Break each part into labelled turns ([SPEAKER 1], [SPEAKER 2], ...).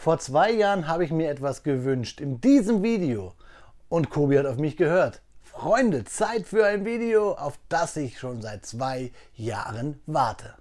[SPEAKER 1] Vor 2 Jahren habe ich mir etwas gewünscht in diesem Video und Kobi hat auf mich gehört. Freunde, Zeit für ein Video, auf das ich schon seit 2 Jahren warte.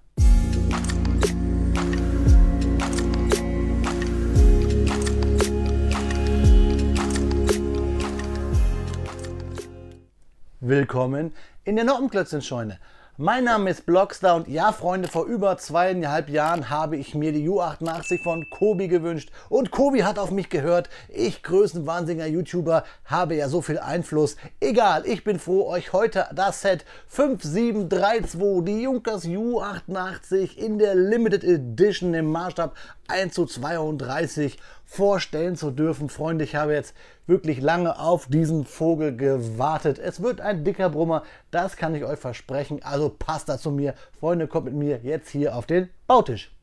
[SPEAKER 1] Willkommen in der Noppenklötzchenscheune. Mein Name ist Blockstar und ja Freunde, vor über 2,5 Jahren habe ich mir die U88 von Kobi gewünscht und Kobi hat auf mich gehört. Ich, größenwahnsinniger YouTuber, habe ja so viel Einfluss. Egal, ich bin froh, euch heute das Set 5732, die Junkers U88 in der Limited Edition im Maßstab 1:32 vorstellen zu dürfen. Freunde, ich habe jetzt wirklich lange auf diesen Vogel gewartet. Es wird ein dicker Brummer, das kann ich euch versprechen. Also passt da zu mir. Freunde, kommt mit mir jetzt hier auf den Bautisch.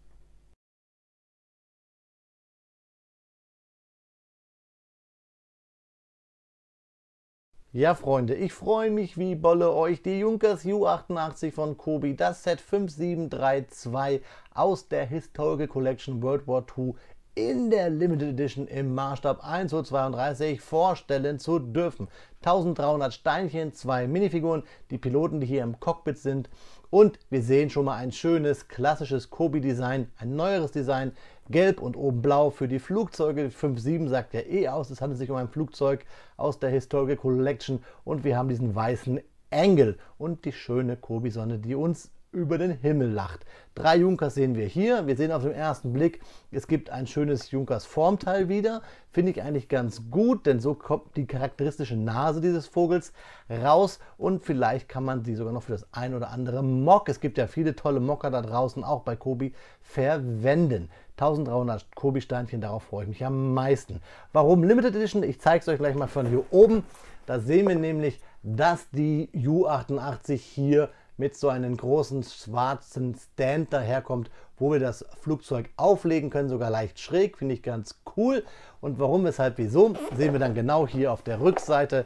[SPEAKER 1] Ja Freunde, ich freue mich wie Bolle, euch die Junkers U88 von Kobi, das Set 5732 aus der Historical Collection World War II in der Limited Edition im Maßstab 1:32 vorstellen zu dürfen. 1300 Steinchen, 2 Minifiguren, die Piloten, die hier im Cockpit sind, und wir sehen schon mal ein schönes klassisches Kobi-Design, ein neueres Design, gelb und oben blau für die Flugzeuge. 5.7 sagt ja eh aus, es handelt sich um ein Flugzeug aus der Historical Collection und wir haben diesen weißen Engel und die schöne Kobi-Sonne, die uns über den Himmel lacht. 3 Junkers sehen wir hier. Wir sehen auf den ersten Blick, es gibt ein schönes Junkers Formteil wieder. Finde ich eigentlich ganz gut, denn so kommt die charakteristische Nase dieses Vogels raus und vielleicht kann man sie sogar noch für das ein oder andere Mock, es gibt ja viele tolle Mocker da draußen, auch bei Kobi, verwenden. 1300 Kobi-Steinchen, darauf freue ich mich am meisten. Warum Limited Edition? Ich zeige es euch gleich mal von hier oben. Da sehen wir nämlich, dass die U88 hier mit so einem großen schwarzen Stand daherkommt, wo wir das Flugzeug auflegen können, sogar leicht schräg, finde ich ganz cool. Und warum, weshalb, wieso, sehen wir dann genau hier auf der Rückseite.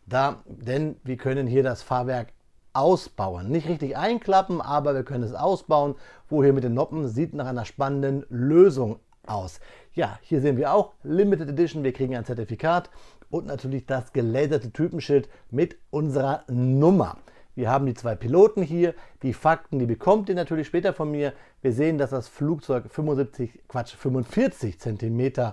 [SPEAKER 1] Denn wir können hier das Fahrwerk ausbauen. Nicht richtig einklappen, aber wir können es ausbauen. Wo hier mit den Noppen, sieht nach einer spannenden Lösung aus. Ja, hier sehen wir auch Limited Edition, wir kriegen ein Zertifikat und natürlich das gelaserte Typenschild mit unserer Nummer. Wir haben die 2 Piloten hier, die Fakten, die bekommt ihr natürlich später von mir. Wir sehen, dass das Flugzeug 45 cm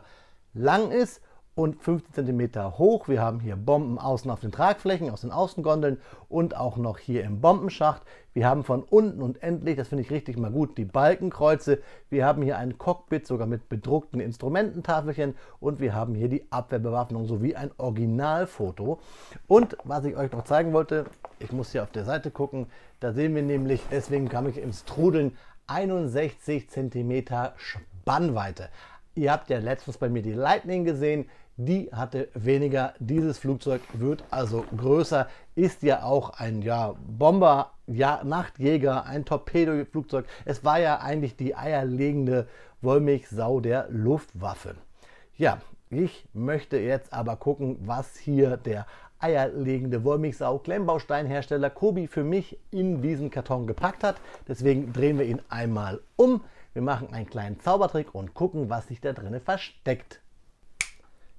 [SPEAKER 1] lang ist und 15 cm hoch. Wir haben hier Bomben außen auf den Tragflächen, aus den Außengondeln und auch noch hier im Bombenschacht. Wir haben von unten und endlich, das finde ich richtig mal gut, die Balkenkreuze. Wir haben hier ein Cockpit, sogar mit bedruckten Instrumententafelchen und wir haben hier die Abwehrbewaffnung sowie ein Originalfoto. Und was ich euch noch zeigen wollte, ich muss hier auf der Seite gucken, da sehen wir nämlich, deswegen kam ich ins Trudeln, 61 cm Spannweite. Ihr habt ja letztens bei mir die Lightning gesehen, die hatte weniger. Dieses Flugzeug wird also größer, ist ja auch ein Bomber, Nachtjäger, ein Torpedoflugzeug. Es war ja eigentlich die eierlegende Wollmilchsau der Luftwaffe. Ja, ich möchte jetzt aber gucken, was hier der eierlegende Wollmilchsau Klemmbausteinhersteller Kobi für mich in diesen Karton gepackt hat. Deswegen drehen wir ihn einmal um. Wir machen einen kleinen Zaubertrick und gucken, was sich da drin versteckt.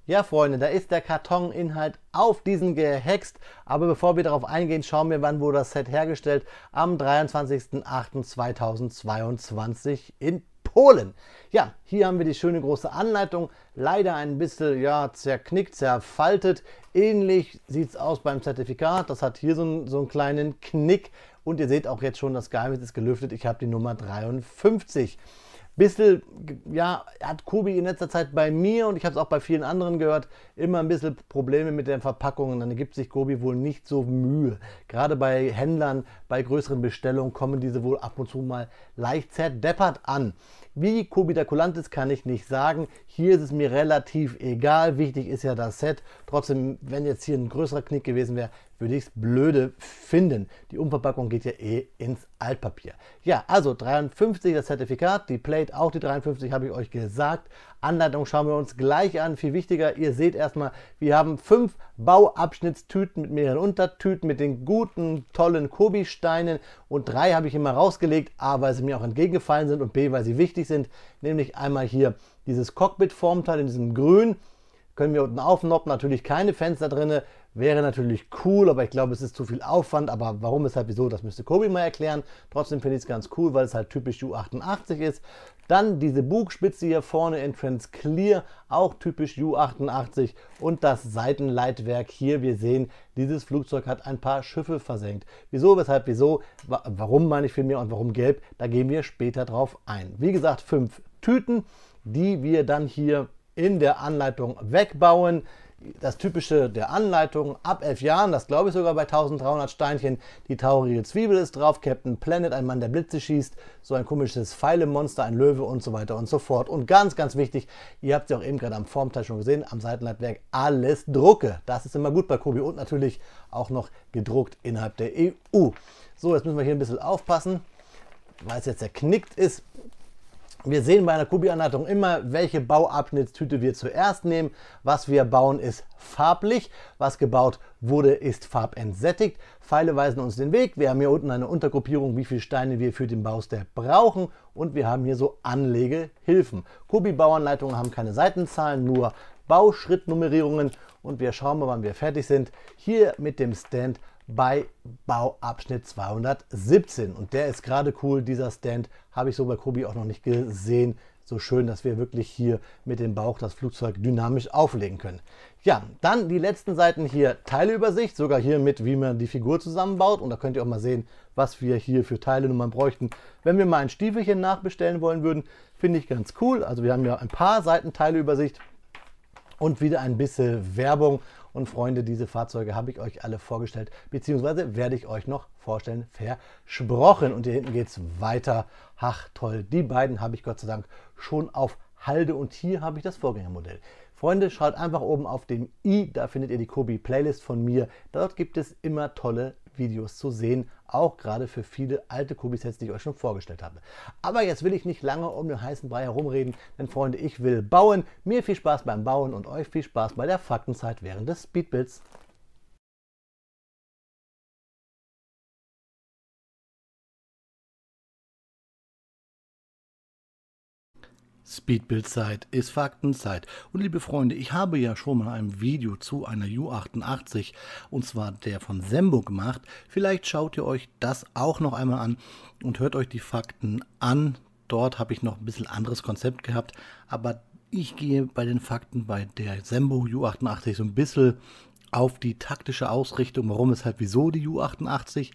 [SPEAKER 1] Ja Freunde, da ist der Kartoninhalt auf diesen gehext. Aber bevor wir darauf eingehen, schauen wir, wann wurde das Set hergestellt. Am 23.08.2022 in Polen. Ja, hier haben wir die schöne große Anleitung. Leider ein bisschen zerknickt, zerfaltet. Ähnlich sieht es aus beim Zertifikat. Das hat hier so einen kleinen Knick. Und ihr seht auch jetzt schon, das Geheimnis ist gelüftet. Ich habe die Nummer 53. Bisschen, hat Kobi in letzter Zeit bei mir und ich habe es auch bei vielen anderen gehört, immer ein bisschen Probleme mit den Verpackungen. Dann gibt sich Kobi wohl nicht so Mühe. Gerade bei Händlern, bei größeren Bestellungen kommen diese wohl ab und zu mal leicht zerdeppert an. Wie Kobi da kulant ist, kann ich nicht sagen. Hier ist es mir relativ egal. Wichtig ist ja das Set. Trotzdem, wenn jetzt hier ein größerer Knick gewesen wäre, würde ich es blöde finden. Die Umverpackung geht ja eh ins Altpapier. Ja, also 53 das Zertifikat, die Plate auch die 53, habe ich euch gesagt. Anleitung schauen wir uns gleich an. Viel wichtiger, ihr seht erstmal, wir haben 5 Bauabschnittstüten mit mehreren Untertüten, mit den guten, tollen Kobi-Steinen und 3 habe ich immer rausgelegt, A, weil sie mir auch entgegengefallen sind und B, weil sie wichtig sind. Nämlich einmal hier dieses Cockpit-Formteil in diesem Grün. Können wir unten aufnoppen, natürlich keine Fenster drin, wäre natürlich cool, aber ich glaube, es ist zu viel Aufwand. Aber warum, weshalb, wieso, das müsste Kobi mal erklären. Trotzdem finde ich es ganz cool, weil es halt typisch U88 ist. Dann diese Bugspitze hier vorne in Transclear, auch typisch U88. Und das Seitenleitwerk hier, wir sehen, dieses Flugzeug hat ein paar Schiffe versenkt. Wieso, weshalb, wieso, warum meine ich vielmehr und warum gelb, da gehen wir später drauf ein. Wie gesagt, 5 Tüten, die wir dann hier in der Anleitung wegbauen. Das Typische der Anleitung ab 11 Jahren, das glaube ich sogar bei 1300 Steinchen. Die traurige Zwiebel ist drauf, Captain Planet, ein Mann, der Blitze schießt, so ein komisches Pfeilemonster, ein Löwe und so weiter und so fort. Und ganz, ganz wichtig, ihr habt es ja auch eben gerade am Formteil schon gesehen, am Seitenleitwerk alles Drucke. Das ist immer gut bei Kobi und natürlich auch noch gedruckt innerhalb der EU. So, jetzt müssen wir hier ein bisschen aufpassen, weil es jetzt zerknickt ist. Wir sehen bei einer Kobi-Anleitung immer, welche Bauabschnittstüte wir zuerst nehmen. Was wir bauen, ist farblich. Was gebaut wurde, ist farbentsättigt. Pfeile weisen uns den Weg. Wir haben hier unten eine Untergruppierung, wie viele Steine wir für den Baustep brauchen. Und wir haben hier so Anlegehilfen. Kobi-Bauanleitungen haben keine Seitenzahlen, nur Bauschrittnummerierungen. Und wir schauen mal, wann wir fertig sind. Hier mit dem Stand bei Bauabschnitt 217 und der ist gerade cool, dieser Stand habe ich so bei Kobi auch noch nicht gesehen. So schön, dass wir wirklich hier mit dem Bauch das Flugzeug dynamisch auflegen können. Ja, dann die letzten Seiten hier Teileübersicht, sogar hier mit, wie man die Figur zusammenbaut und da könnt ihr auch mal sehen, was wir hier für Teilenummern bräuchten. Wenn wir mal ein Stiefelchen nachbestellen wollen würden, finde ich ganz cool. Also wir haben ja ein paar Seiten Teileübersicht und wieder ein bisschen Werbung. Und Freunde, diese Fahrzeuge habe ich euch alle vorgestellt, beziehungsweise werde ich euch noch vorstellen, versprochen. Und hier hinten geht es weiter. Ach toll, die beiden habe ich Gott sei Dank schon auf Halde und hier habe ich das Vorgängermodell. Freunde, schaut einfach oben auf dem i, da findet ihr die Kobi Playlist von mir. Dort gibt es immer tolle Videos zu sehen, auch gerade für viele alte Kobi-Sets, die ich euch schon vorgestellt habe. Aber jetzt will ich nicht lange um den heißen Brei herumreden, denn Freunde, ich will bauen. Mir viel Spaß beim Bauen und euch viel Spaß bei der Faktenzeit während des Speedbuilds. Speedbuild-Zeit ist Faktenzeit. Und liebe Freunde, ich habe ja schon mal ein Video zu einer U88, und zwar der von Sembo gemacht. Vielleicht schaut ihr euch das auch noch einmal an und hört euch die Fakten an. Dort habe ich noch ein bisschen anderes Konzept gehabt, aber ich gehe bei den Fakten bei der Sembo U88 so ein bisschen auf die taktische Ausrichtung, warum, weshalb, wieso die U88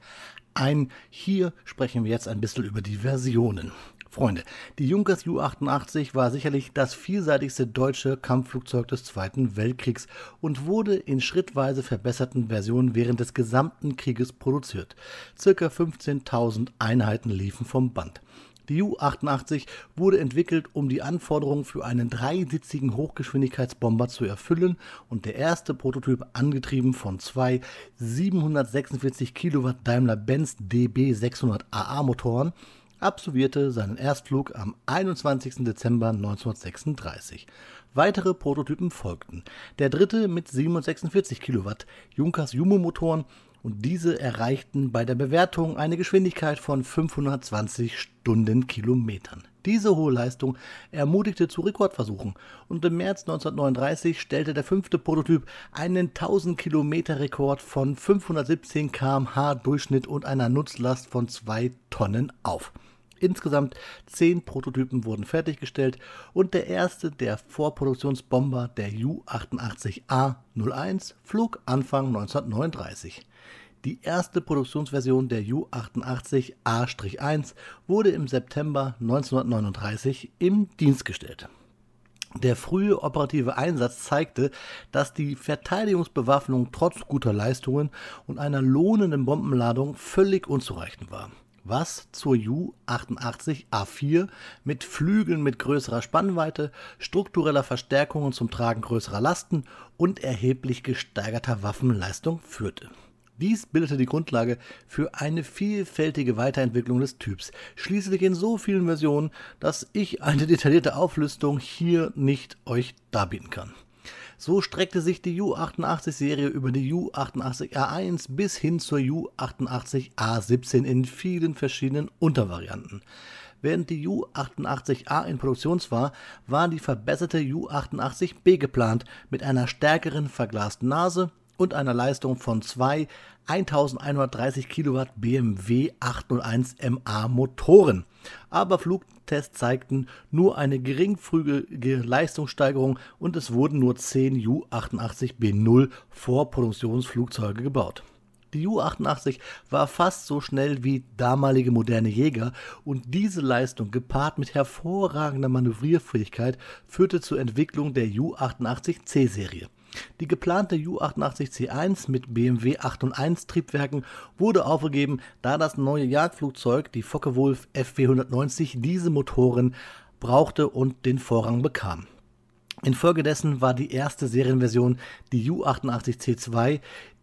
[SPEAKER 1] ein. Hier sprechen wir jetzt ein bisschen über die Versionen. Freunde, die Junkers Ju-88 war sicherlich das vielseitigste deutsche Kampfflugzeug des Zweiten Weltkriegs und wurde in schrittweise verbesserten Versionen während des gesamten Krieges produziert. Circa 15.000 Einheiten liefen vom Band. Die Ju-88 wurde entwickelt, um die Anforderungen für einen dreisitzigen Hochgeschwindigkeitsbomber zu erfüllen und der erste Prototyp, angetrieben von zwei 746 Kilowatt Daimler-Benz DB600AA Motoren, absolvierte seinen Erstflug am 21. Dezember 1936. Weitere Prototypen folgten. Der dritte mit 746 Kilowatt Junkers Jumo-Motoren und diese erreichten bei der Bewertung eine Geschwindigkeit von 520 Stundenkilometern. Diese hohe Leistung ermutigte zu Rekordversuchen und im März 1939 stellte der fünfte Prototyp einen 1000 Kilometer Rekord von 517 km/h Durchschnitt und einer Nutzlast von 2 Tonnen auf. Insgesamt 10 Prototypen wurden fertiggestellt und der erste der Vorproduktionsbomber, der Ju-88A-01, flog Anfang 1939. Die erste Produktionsversion der Ju-88A-1 wurde im September 1939 im Dienst gestellt. Der frühe operative Einsatz zeigte, dass die Verteidigungsbewaffnung trotz guter Leistungen und einer lohnenden Bombenladung völlig unzureichend war, was zur Ju-88A4 mit Flügeln mit größerer Spannweite, struktureller Verstärkungen zum Tragen größerer Lasten und erheblich gesteigerter Waffenleistung führte. Dies bildete die Grundlage für eine vielfältige Weiterentwicklung des Typs, schließlich in so vielen Versionen, dass ich eine detaillierte Auflistung hier nicht euch darbieten kann. So streckte sich die Ju-88-Serie über die Ju-88A1 bis hin zur Ju-88A17 in vielen verschiedenen Untervarianten. Während die Ju-88A in Produktion war, war die verbesserte Ju-88B geplant mit einer stärkeren verglasten Nase und einer Leistung von zwei 1130 Kilowatt BMW 801 MA Motoren. Aber Flugtests zeigten nur eine geringfügige Leistungssteigerung und es wurden nur 10 Ju-88B0 Vorproduktionsflugzeuge gebaut. Die Ju-88 war fast so schnell wie damalige moderne Jäger und diese Leistung gepaart mit hervorragender Manövrierfähigkeit führte zur Entwicklung der Ju-88C-Serie. Die geplante Ju-88C1 mit BMW 801 Triebwerken wurde aufgegeben, da das neue Jagdflugzeug, die Focke-Wulf Fw-190, diese Motoren brauchte und den Vorrang bekam. Infolgedessen war die erste Serienversion die Ju-88C2,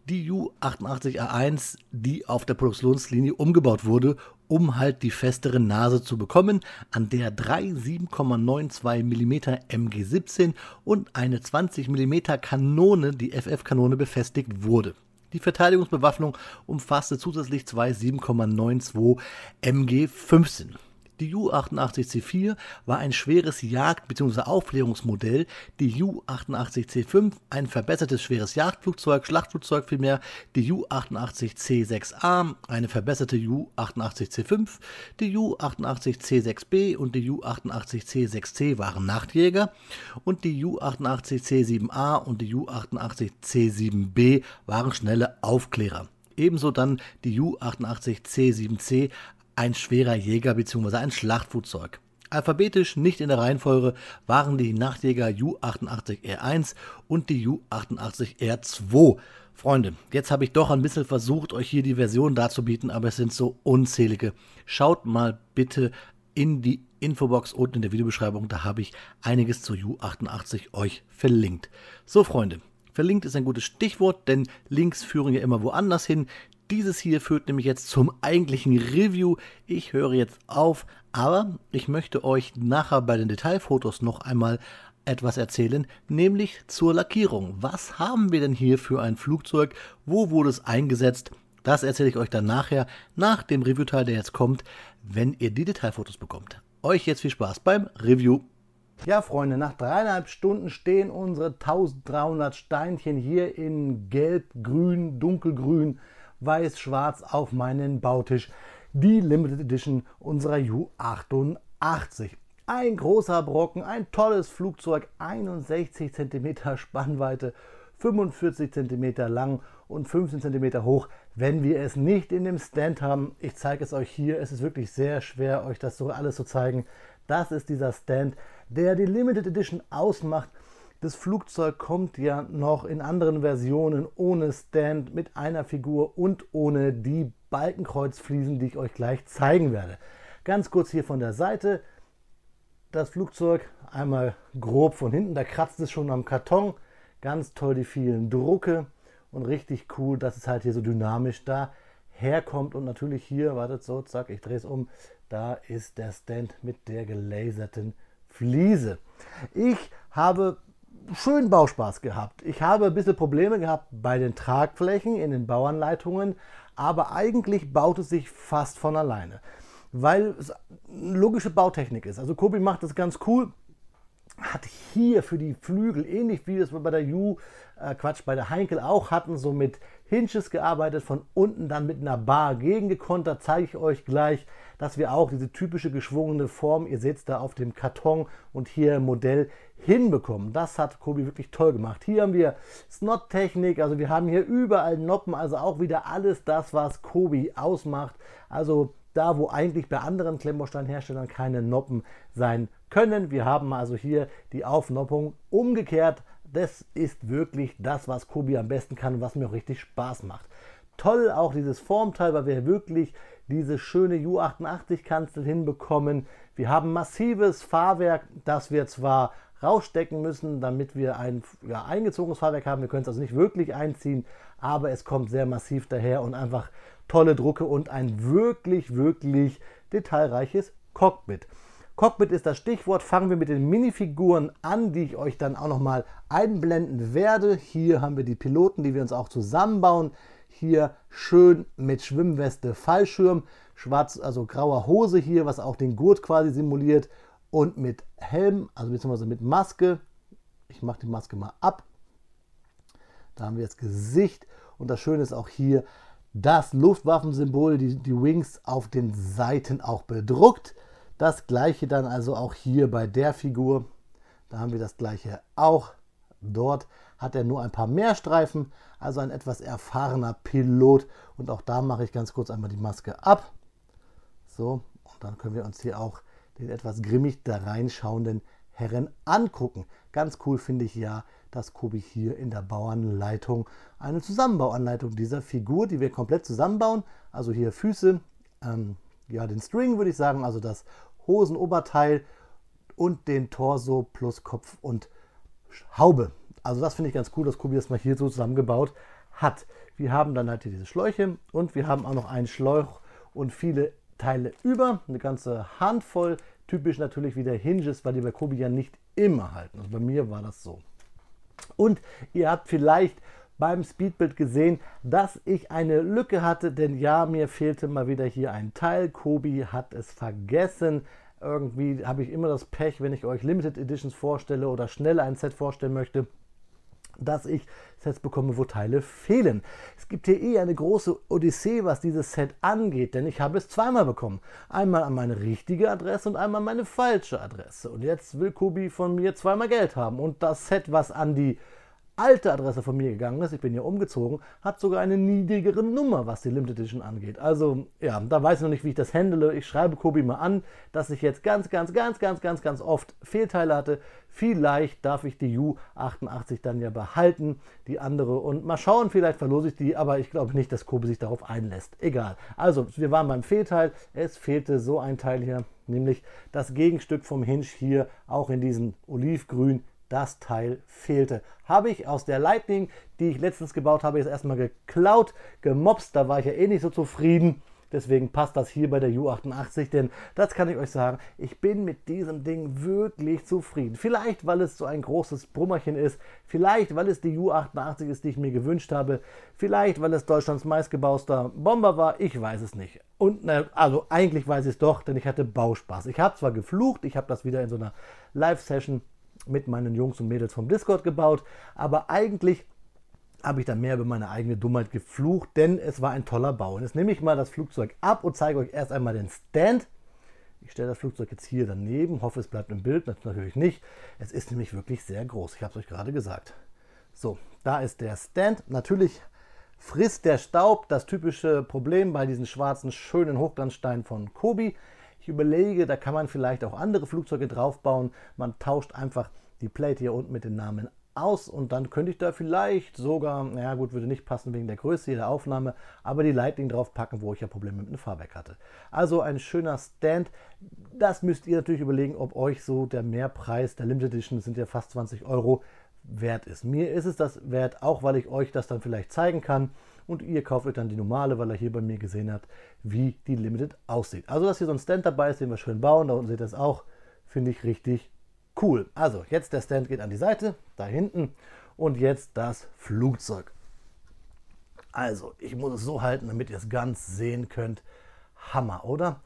[SPEAKER 1] die Ju-88A1, die auf der Produktionslinie umgebaut wurde, um halt die festere Nase zu bekommen, an der drei 7,92 mm MG17 und eine 20 mm Kanone, die FF-Kanone, befestigt wurde. Die Verteidigungsbewaffnung umfasste zusätzlich zwei 7,92 MG15. Die Ju-88C4 war ein schweres Jagd- bzw. Aufklärungsmodell, die Ju-88C5 ein verbessertes schweres Jagdflugzeug, Schlachtflugzeug vielmehr, die Ju-88C6A eine verbesserte Ju-88C5, die Ju-88C6B und die Ju-88C6C waren Nachtjäger und die Ju-88C7A und die Ju-88C7B waren schnelle Aufklärer. Ebenso dann die Ju-88C7C, ein schwerer Jäger bzw. ein Schlachtflugzeug. Alphabetisch nicht in der Reihenfolge waren die Nachtjäger Ju-88R1 und die Ju-88R2. Freunde, jetzt habe ich doch ein bisschen versucht, euch hier die Version darzubieten, aber es sind so unzählige. Schaut mal bitte in die Infobox unten in der Videobeschreibung, da habe ich einiges zur Ju-88 euch verlinkt. So Freunde, verlinkt ist ein gutes Stichwort, denn Links führen ja immer woanders hin. Dieses hier führt nämlich jetzt zum eigentlichen Review. Ich höre jetzt auf, aber ich möchte euch nachher bei den Detailfotos noch einmal etwas erzählen, nämlich zur Lackierung. Was haben wir denn hier für ein Flugzeug? Wo wurde es eingesetzt? Das erzähle ich euch dann nachher, nach dem Review-Teil, der jetzt kommt, wenn ihr die Detailfotos bekommt. Euch jetzt viel Spaß beim Review. Ja, Freunde, nach 3,5 Stunden stehen unsere 1300 Steinchen hier in Gelb, Grün, Dunkelgrün, Weiß-Schwarz auf meinen Bautisch. Die Limited Edition unserer Ju-88. Ein großer Brocken, ein tolles Flugzeug, 61 cm Spannweite, 45 cm lang und 15 cm hoch, wenn wir es nicht in dem Stand haben. Ich zeige es euch hier, es ist wirklich sehr schwer, euch das so alles zu zeigen. Das ist dieser Stand, der die Limited Edition ausmacht. Das Flugzeug kommt ja noch in anderen Versionen ohne Stand, mit einer Figur und ohne die Balkenkreuzfliesen, die ich euch gleich zeigen werde. Ganz kurz hier von der Seite. Das Flugzeug einmal grob von hinten, da kratzt es schon am Karton. Ganz toll die vielen Drucke und richtig cool, dass es halt hier so dynamisch da herkommt. Und natürlich hier, wartet so, zack, ich drehe es um, da ist der Stand mit der gelaserten Fliese. Ich habe schön Bauspaß gehabt. Ich habe ein bisschen Probleme gehabt bei den Tragflächen in den Bauanleitungen, aber eigentlich baut es sich fast von alleine, weil es eine logische Bautechnik ist. Also Kobi macht das ganz cool, hat hier für die Flügel, ähnlich wie das wir bei der Heinkel auch hatten, so mit Hinges gearbeitet, von unten dann mit einer Bar gegengekontert, zeige ich euch gleich, dass wir auch diese typische geschwungene Form, ihr seht es da auf dem Karton und hier im Modell, hinbekommen. Das hat Kobi wirklich toll gemacht. Hier haben wir Snot-Technik, also wir haben hier überall Noppen, also auch wieder alles das, was Kobi ausmacht. Also da, wo eigentlich bei anderen Klemmbausteinherstellern keine Noppen sein können. Wir haben also hier die Aufnoppung umgekehrt. Das ist wirklich das, was Kobi am besten kann und was mir auch richtig Spaß macht. Toll auch dieses Formteil, weil wir wirklich diese schöne Ju-88-Kanzel hinbekommen. Wir haben massives Fahrwerk, das wir zwar rausstecken müssen, damit wir ein eingezogenes Fahrwerk haben. Wir können es also nicht wirklich einziehen, aber es kommt sehr massiv daher und einfach tolle Drucke und ein wirklich, wirklich detailreiches Cockpit. Cockpit ist das Stichwort. Fangen wir mit den Minifiguren an, die ich euch dann auch nochmal einblenden werde. Hier haben wir die Piloten, die wir uns auch zusammenbauen. Hier schön mit Schwimmweste, Fallschirm, schwarz, also grauer Hose hier, was auch den Gurt quasi simuliert, und mit Helm, also beziehungsweise mit Maske. Ich mache die Maske mal ab. Da haben wir das Gesicht und das Schöne ist auch hier das Luftwaffensymbol, die Wings auf den Seiten auch bedruckt. Das gleiche dann also auch hier bei der Figur. Da haben wir das gleiche auch. Dort hat er nur ein paar mehr Streifen, also ein etwas erfahrener Pilot. Und auch da mache ich ganz kurz einmal die Maske ab. So, und dann können wir uns hier auch den etwas grimmig da reinschauenden Herren angucken. Ganz cool finde ich ja, dass Kobi hier in der Bauanleitung eine Zusammenbauanleitung dieser Figur, die wir komplett zusammenbauen. Also hier Füße, ja den String würde ich sagen, also das Hosenoberteil und den Torso plus Kopf und Haube. Also das finde ich ganz cool, dass Kobi das mal hier so zusammengebaut hat. Wir haben dann halt hier diese Schläuche und wir haben auch noch einen Schlauch und viele Teile über. Eine ganze Handvoll. Typisch natürlich wieder Hinges, weil die bei Kobi ja nicht immer halten. Also bei mir war das so. Und ihr habt vielleicht beim Speedbuild gesehen, dass ich eine Lücke hatte, denn ja, mir fehlte mal wieder hier ein Teil. Kobi hat es vergessen. Irgendwie habe ich immer das Pech, wenn ich euch Limited Editions vorstelle oder schnell ein Set vorstellen möchte, dass ich Sets bekomme, wo Teile fehlen. Es gibt hier eh eine große Odyssee, was dieses Set angeht, denn ich habe es zweimal bekommen. Einmal an meine richtige Adresse und einmal an meine falsche Adresse. Und jetzt will Kobi von mir zweimal Geld haben. Und das Set, was an die alte Adresse von mir gegangen ist, ich bin hier umgezogen, hat sogar eine niedrigere Nummer, was die Limited Edition angeht. Also ja, da weiß ich noch nicht, wie ich das handle. Ich schreibe Kobi mal an, dass ich jetzt ganz oft Fehlteile hatte. Vielleicht darf ich die U88 dann ja behalten, die andere, und mal schauen, vielleicht verlose ich die, aber ich glaube nicht, dass Kobi sich darauf einlässt. Egal. Also, wir waren beim Fehlteil. Es fehlte so ein Teil hier, nämlich das Gegenstück vom Hinge hier, auch in diesem Olivgrün. Das Teil fehlte. Habe ich aus der Lightning, die ich letztens gebaut habe, jetzt erstmal geklaut, gemopst. Da war ich ja eh nicht so zufrieden. Deswegen passt das hier bei der U88, denn das kann ich euch sagen, ich bin mit diesem Ding wirklich zufrieden. Vielleicht, weil es so ein großes Brummerchen ist, vielleicht, weil es die U88 ist, die ich mir gewünscht habe, vielleicht, weil es Deutschlands meistgebauster Bomber war, ich weiß es nicht. Und also eigentlich weiß ich es doch, denn ich hatte Bauspaß. Ich habe zwar geflucht, ich habe das wieder in so einer Live-Session mit meinen Jungs und Mädels vom Discord gebaut, aber eigentlich habe ich da mehr über meine eigene Dummheit geflucht, denn es war ein toller Bau. Und jetzt nehme ich mal das Flugzeug ab und zeige euch erst einmal den Stand. Ich stelle das Flugzeug jetzt hier daneben, hoffe es bleibt im Bild, natürlich nicht. Es ist nämlich wirklich sehr groß, ich habe es euch gerade gesagt. So, da ist der Stand. Natürlich frisst der Staub, das typische Problem bei diesen schwarzen, schönen Hochglanzsteinen von Kobi. Ich überlege, da kann man vielleicht auch andere Flugzeuge draufbauen. Man tauscht einfach die Plate hier unten mit den Namen aus und dann könnte ich da vielleicht sogar, naja gut, würde nicht passen wegen der Größe der Aufnahme, aber die Lightning drauf packen, wo ich ja Probleme mit dem Fahrwerk hatte. Also ein schöner Stand. Das müsst ihr natürlich überlegen, ob euch so der Mehrpreis der Limited Edition, das sind ja fast 20 Euro, wert ist. Mir ist es das wert, auch weil ich euch das dann vielleicht zeigen kann. Und ihr kauft euch dann die normale, weil ihr hier bei mir gesehen habt, wie die Limited aussieht. Also, dass hier so ein Stand dabei ist, den wir schön bauen, da unten seht ihr das auch, finde ich richtig cool. Also, jetzt der Stand geht an die Seite, da hinten, und jetzt das Flugzeug. Also, ich muss es so halten, damit ihr es ganz sehen könnt. Hammer, oder?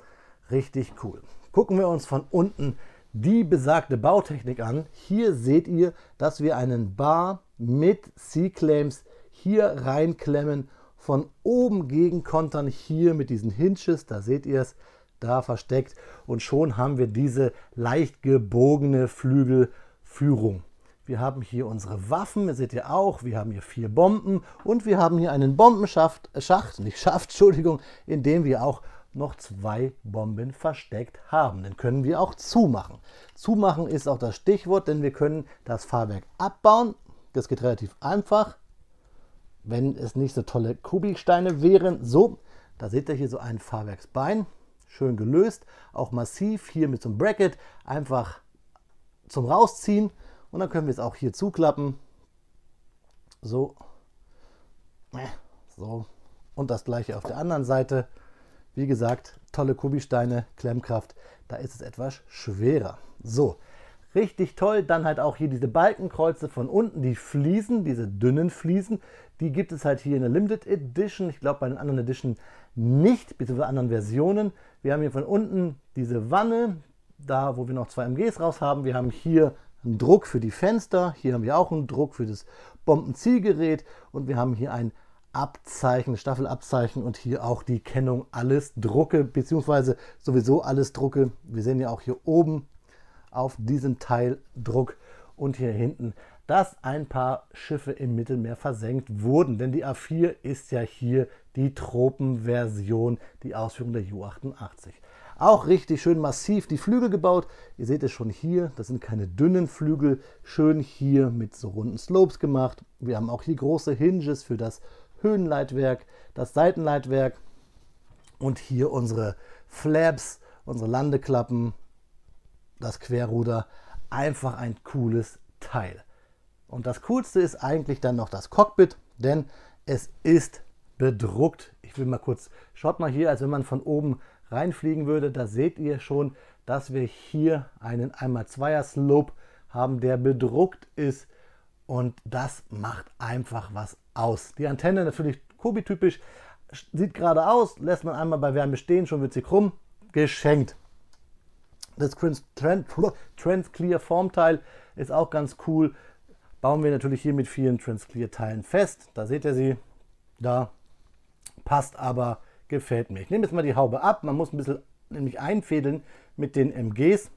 [SPEAKER 1] Richtig cool. Gucken wir uns von unten die besagte Bautechnik an. Hier seht ihr, dass wir einen Bar mit C-Claims hier reinklemmen, von oben gegenkontern, hier mit diesen Hinges, da seht ihr es, da versteckt, und schon haben wir diese leicht gebogene Flügelführung. Wir haben hier unsere Waffen, seht ihr auch, wir haben hier 4 Bomben und wir haben hier einen Bombenschacht, Entschuldigung, in dem wir auch noch 2 Bomben versteckt haben. Den können wir auch zumachen. Zumachen ist auch das Stichwort, denn wir können das Fahrwerk abbauen. Das geht relativ einfach, wenn es nicht so tolle Kubiksteine wären. So, da seht ihr hier so ein Fahrwerksbein, schön gelöst, auch massiv, hier mit so einem Bracket, einfach zum Rausziehen. Und dann können wir es auch hier zuklappen. So. So. Und das gleiche auf der anderen Seite. Wie gesagt, tolle Kubi-Steine, Klemmkraft. Da ist es etwas schwerer. So. Richtig toll. Dann halt auch hier diese Balkenkreuze von unten. Die Fliesen, diese dünnen Fliesen. Die gibt es halt hier in der Limited Edition. Ich glaube bei den anderen Editionen nicht, beziehungsweise anderen Versionen. Wir haben hier von unten diese Wanne, da wo wir noch 2 MGs raus haben. Wir haben hier einen Druck für die Fenster. Hier haben wir auch einen Druck für das Bombenzielgerät. Und wir haben hier ein Abzeichen, Staffelabzeichen und hier auch die Kennung alles Drucke, beziehungsweise sowieso alles Drucke. Wir sehen ja auch hier oben auf diesem Teil Druck und hier hinten, dass ein paar Schiffe im Mittelmeer versenkt wurden. Denn die A4 ist ja hier die Tropenversion, die Ausführung der Ju-88. Auch richtig schön massiv die Flügel gebaut. Ihr seht es schon hier, das sind keine dünnen Flügel, schön hier mit so runden Slopes gemacht. Wir haben auch hier große Hinges für das Höhenleitwerk, das Seitenleitwerk und hier unsere Flaps, unsere Landeklappen, das Querruder. Einfach ein cooles Teil. Und das Coolste ist eigentlich dann noch das Cockpit, denn es ist bedruckt. Ich will mal kurz, schaut mal hier, als wenn man von oben reinfliegen würde, da seht ihr schon, dass wir hier einen 1x2er Slope haben, der bedruckt ist. Und das macht einfach was aus. Die Antenne natürlich Kubi-typisch, sieht gerade aus, lässt man einmal bei Wärme stehen, schon wird sie krumm, geschenkt. Das Transclear Formteil ist auch ganz cool. Bauen wir natürlich hier mit vielen Transclear Teilen fest. Da seht ihr sie, da passt aber, gefällt mir. Ich nehme jetzt mal die Haube ab, man muss ein bisschen nämlich einfädeln mit den MGs.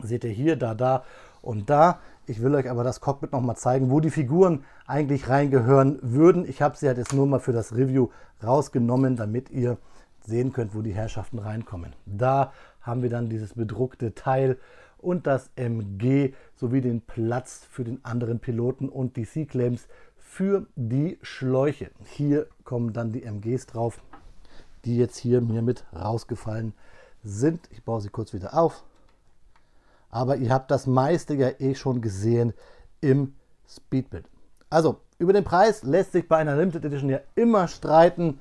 [SPEAKER 1] Seht ihr hier, da und da. Ich will euch aber das Cockpit noch mal zeigen, wo die Figuren eigentlich reingehören würden. Ich habe sie halt jetzt nur mal für das Review rausgenommen, damit ihr sehen könnt, wo die Herrschaften reinkommen. Da haben wir dann dieses bedruckte Teil und das MG sowie den Platz für den anderen Piloten und die C-Claims für die Schläuche. Hier kommen dann die MGs drauf, die jetzt hier mir mit rausgefallen sind. Ich baue sie kurz wieder auf. Aber ihr habt das meiste ja eh schon gesehen im Speedbild. Also, über den Preis lässt sich bei einer Limited Edition ja immer streiten.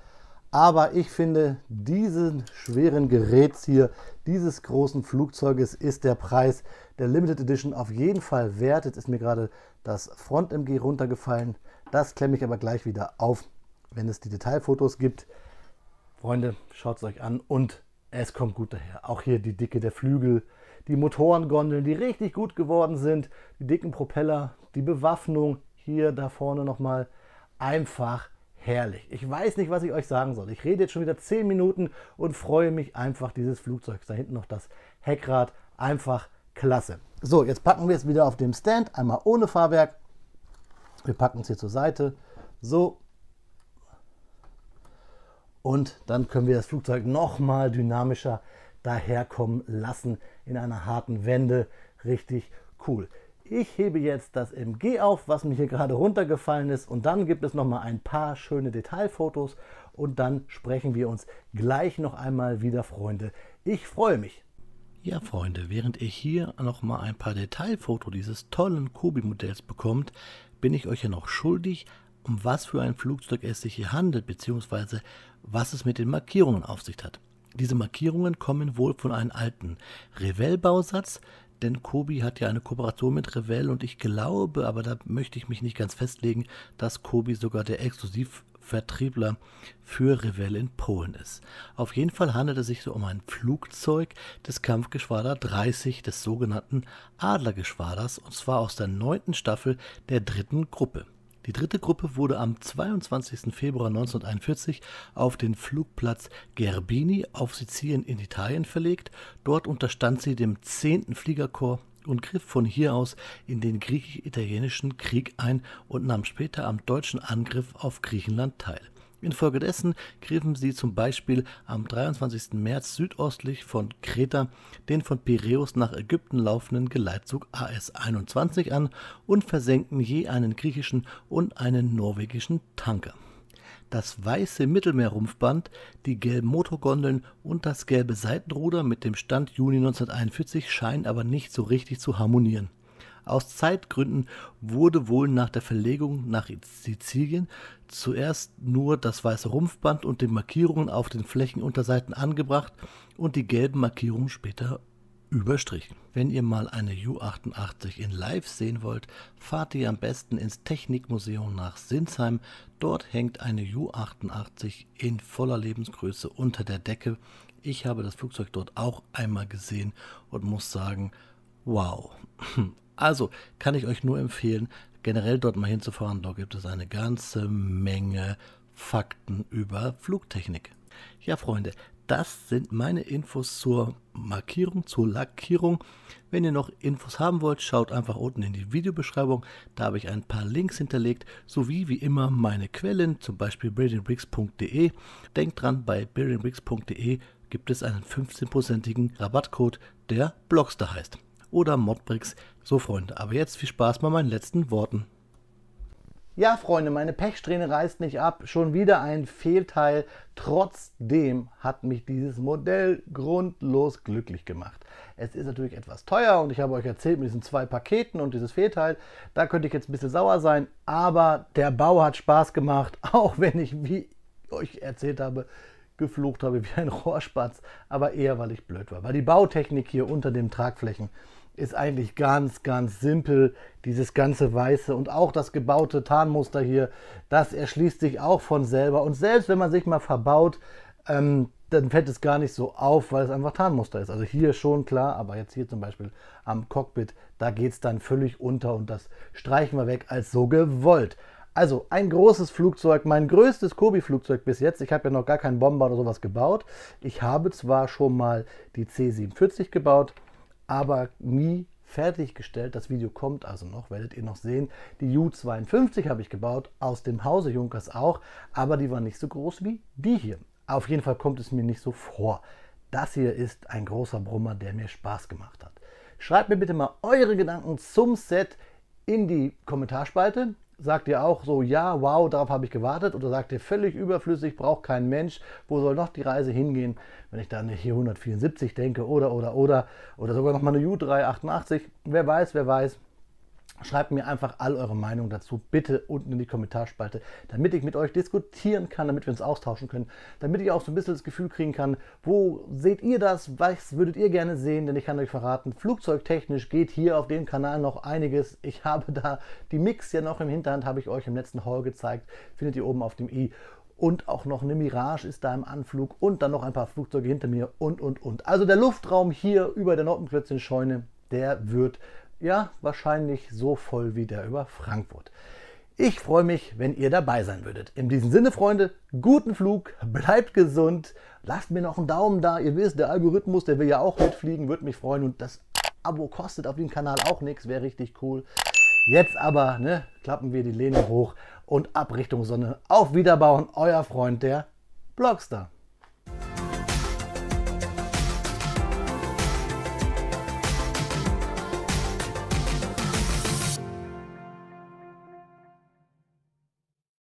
[SPEAKER 1] Aber ich finde, diesen schweren Geräts hier, dieses großen Flugzeuges, ist der Preis der Limited Edition auf jeden Fall wert. Jetzt ist mir gerade das Front-MG runtergefallen. Das klemme ich aber gleich wieder auf, wenn es die Detailfotos gibt. Freunde, schaut es euch an und es kommt gut daher. Auch hier die Dicke der Flügel, die Motorengondeln, die richtig gut geworden sind, die dicken Propeller, die Bewaffnung, hier da vorne nochmal, einfach herrlich. Ich weiß nicht, was ich euch sagen soll. Ich rede jetzt schon wieder 10 Minuten und freue mich einfach dieses Flugzeugs. Da hinten noch das Heckrad, einfach klasse. So, jetzt packen wir es wieder auf dem Stand, einmal ohne Fahrwerk. Wir packen es hier zur Seite, so. Und dann können wir das Flugzeug nochmal dynamischer daherkommen lassen in einer harten Wende. Richtig cool. Ich hebe jetzt das MG auf, was mir hier gerade runtergefallen ist, und dann gibt es noch mal ein paar schöne Detailfotos und dann sprechen wir uns gleich noch einmal wieder, Freunde. Ich freue mich.
[SPEAKER 2] Ja, Freunde, während ihr hier noch mal ein paar Detailfotos dieses tollen Kubi-Modells bekommt, bin ich euch ja noch schuldig, um was für ein Flugzeug es sich hier handelt, beziehungsweise was es mit den Markierungen auf sich hat. Diese Markierungen kommen wohl von einem alten Revell-Bausatz, denn Kubi hat ja eine Kooperation mit Revell und ich glaube, aber da möchte ich mich nicht ganz festlegen, dass Kubi sogar der Exklusivvertriebler für Revell in Polen ist. Auf jeden Fall handelt es sich so um ein Flugzeug des Kampfgeschwader 30 des sogenannten Adlergeschwaders, und zwar aus der 9. Staffel der 3. Gruppe. Die 3. Gruppe wurde am 22. Februar 1941 auf den Flugplatz Gerbini auf Sizilien in Italien verlegt. Dort unterstand sie dem 10. Fliegerkorps und griff von hier aus in den griechisch-italienischen Krieg ein und nahm später am deutschen Angriff auf Griechenland teil. Infolgedessen griffen sie zum Beispiel am 23. März südöstlich von Kreta den von Piräus nach Ägypten laufenden Geleitzug AS-21 an und versenkten je einen griechischen und einen norwegischen Tanker. Das weiße Mittelmeerrumpfband, die gelben Motorgondeln und das gelbe Seitenruder mit dem Stand Juni 1941 scheinen aber nicht so richtig zu harmonieren. Aus Zeitgründen wurde wohl nach der Verlegung nach Sizilien zuerst nur das weiße Rumpfband und die Markierungen auf den Flächenunterseiten angebracht und die gelben Markierungen später überstrichen. Wenn ihr mal eine Ju-88 in live sehen wollt, fahrt ihr am besten ins Technikmuseum nach Sinsheim. Dort hängt eine Ju-88 in voller Lebensgröße unter der Decke. Ich habe das Flugzeug dort auch einmal gesehen und muss sagen, wow. Also kann ich euch nur empfehlen, generell dort mal hinzufahren. Dort gibt es eine ganze Menge Fakten über Flugtechnik. Ja, Freunde, das sind meine Infos zur Markierung, zur Lackierung. Wenn ihr noch Infos haben wollt, schaut einfach unten in die Videobeschreibung. Da habe ich ein paar Links hinterlegt, sowie wie immer meine Quellen, zum Beispiel beardingbricks.de. Denkt dran, bei beardingbricks.de gibt es einen 15%igen Rabattcode, der Blockster heißt. Oder Modbricks. So, Freunde, aber jetzt viel Spaß bei meinen letzten Worten.
[SPEAKER 1] Ja, Freunde, meine Pechsträhne reißt nicht ab. Schon wieder ein Fehlteil. Trotzdem hat mich dieses Modell grundlos glücklich gemacht. Es ist natürlich etwas teuer und ich habe euch erzählt mit diesen 2 Paketen und dieses Fehlteil. Da könnte ich jetzt ein bisschen sauer sein, aber der Bau hat Spaß gemacht, auch wenn ich, wie ich euch erzählt habe, geflucht habe wie ein Rohrspatz, aber eher, weil ich blöd war. Weil die Bautechnik hier unter den Tragflächen ist eigentlich ganz, ganz simpel. Dieses ganze Weiße und auch das gebaute Tarnmuster hier, das erschließt sich auch von selber. Und selbst wenn man sich mal verbaut, dann fällt es gar nicht so auf, weil es einfach Tarnmuster ist. Also hier schon klar, aber jetzt hier zum Beispiel am Cockpit, da geht es dann völlig unter und das streichen wir weg als so gewollt. Also ein großes Flugzeug, mein größtes Kobi-Flugzeug bis jetzt. Ich habe ja noch gar keinen Bomber oder sowas gebaut. Ich habe zwar schon mal die C-47 gebaut, aber nie fertiggestellt. Das Video kommt also noch, werdet ihr noch sehen. Die Ju-52 habe ich gebaut, aus dem Hause Junkers auch, aber die war nicht so groß wie die hier. Auf jeden Fall kommt es mir nicht so vor. Das hier ist ein großer Brummer, der mir Spaß gemacht hat. Schreibt mir bitte mal eure Gedanken zum Set in die Kommentarspalte. Sagt ihr auch so, ja, wow, darauf habe ich gewartet? Oder sagt ihr völlig überflüssig, braucht kein Mensch, wo soll noch die Reise hingehen? Wenn ich da an eine hier 174 denke oder sogar noch mal eine Ju-388, wer weiß. Schreibt mir einfach all eure Meinung dazu, bitte unten in die Kommentarspalte, damit ich mit euch diskutieren kann, damit wir uns austauschen können, damit ich auch so ein bisschen das Gefühl kriegen kann, wo seht ihr das, was würdet ihr gerne sehen, denn ich kann euch verraten, flugzeugtechnisch geht hier auf dem Kanal noch einiges. Ich habe da die Mix ja noch im Hinterhand, habe ich euch im letzten Haul gezeigt, findet ihr oben auf dem i. Und auch noch eine Mirage ist da im Anflug und dann noch ein paar Flugzeuge hinter mir und. Also der Luftraum hier über der Nordplötzchen-Scheune, der wird ja wahrscheinlich so voll wie der über Frankfurt. Ich freue mich, wenn ihr dabei sein würdet. In diesem Sinne, Freunde, guten Flug, bleibt gesund, lasst mir noch einen Daumen da. Ihr wisst, der Algorithmus, der will ja auch mitfliegen, würde mich freuen. Und das Abo kostet auf dem Kanal auch nichts, wäre richtig cool. Jetzt aber, ne, klappen wir die Lehne hoch und ab Richtung Sonne. Auf Wiederbauen, euer Freund, der Blockster.